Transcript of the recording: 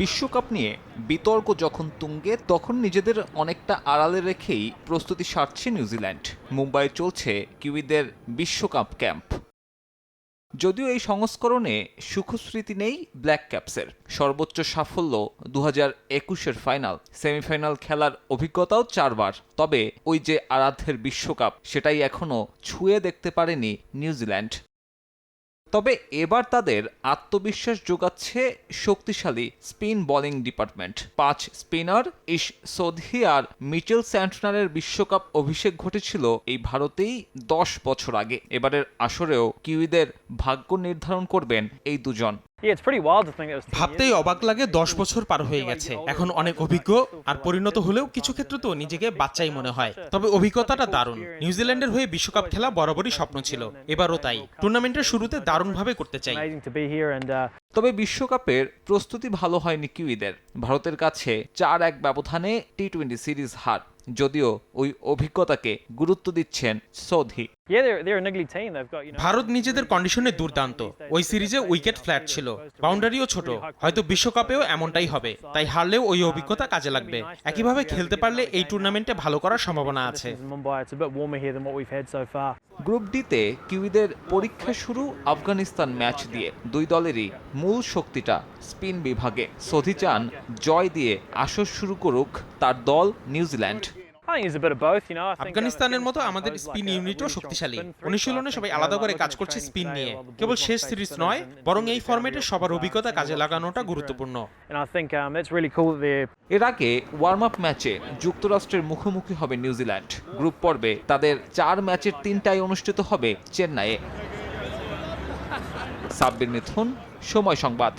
বিশ্বকাপ নিয়ে বিতর্ক যখন তুঙ্গে তখন নিজেদের অনেকটা আড়ালে রেখেই প্রস্তুতি সারছে নিউজিল্যান্ড। মুম্বাইয়ে চলছে কিউইদের বিশ্বকাপ ক্যাম্প। যদিও এই সংস্করণে সুখস্মৃতি নেই ব্ল্যাক ক্যাপসের। সর্বোচ্চ সাফল্য 2021-এর ফাইনাল, সেমিফাইনাল খেলার অভিজ্ঞতাও 4 বার। তবে ওই যে আরাধ্যের বিশ্বকাপ, সেটাই এখনও ছুঁয়ে দেখতে পারেনি নিউজিল্যান্ড। তবে এবার তাদের আত্মবিশ্বাস যোগাচ্ছে শক্তিশালী স্পিন বোলিং ডিপার্টমেন্ট। 5 স্পিনার ইশ সোধি আর মিচেল স্যান্টনারের বিশ্বকাপ অভিষেক ঘটেছিল এই ভারতেই 10 বছর আগে। এবারের আসরেও কিউইদের ভাগ্য নির্ধারণ করবেন এই দুজন। ভাবতেই অবাক লাগে 10 বছর পার হয়ে গেছে। এখন অনেক অভিজ্ঞ আর পরিণত হলেও কিছু ক্ষেত্রে তো নিজেকে বাচ্চাই মনে হয়। তবে অভিজ্ঞতাটা দারুণ। নিউজিল্যান্ডের হয়ে বিশ্বকাপ খেলা বরাবরই স্বপ্ন ছিল, এবারও তাই। টুর্নামেন্টের শুরুতে দারুণভাবে করতে চাই। তবে বিশ্বকাপের প্রস্তুতি ভালো হয়নি কিউইদের। ভারতের কাছে 4-1 ব্যবধানে টি-20 সিরিজ হার। যদিও ওই অভিজ্ঞতাকে গুরুত্ব দিচ্ছেন সোধি। ভারত নিজেদের কন্ডিশনে দুর্দান্ত। ওই সিরিজে উইকেট ফ্ল্যাট ছিল, বাউন্ডারিও ছোট। হয়তো বিশ্বকাপেও এমনটাই হবে, তাই হারলেও ওই অভিজ্ঞতা কাজে লাগবে। একইভাবে খেলতে পারলে এই টুর্নামেন্টে ভালো করার সম্ভাবনা আছে। গ্রুপ ডিতে কিউইদের পরীক্ষা শুরু আফগানিস্তান ম্যাচ দিয়ে। দুই দলেরই মূল শক্তিটা স্পিন বিভাগে। সোধি চান জয় দিয়ে আসর শুরু করুক তার দল নিউজিল্যান্ড। আফগানিস্তানের মতো আমাদের স্পিন ইউনিটও শক্তিশালী। অনুশীলনে সবাই আলাদা করে কাজ করছে স্পিন নিয়ে। কেবল শেষ সিরিজ নয়, বরং এই ফরম্যাটে সবার অভিজ্ঞতা কাজে লাগানোটা গুরুত্বপূর্ণ। এর আগে ওয়ার্ম আপ ম্যাচে যুক্তরাষ্ট্রের মুখোমুখি হবে নিউজিল্যান্ড। গ্রুপ পর্বে তাদের 4 ম্যাচের 3টাই অনুষ্ঠিত হবে চেন্নাইয়ে। সাব্বির মিথুন, সময় সংবাদ।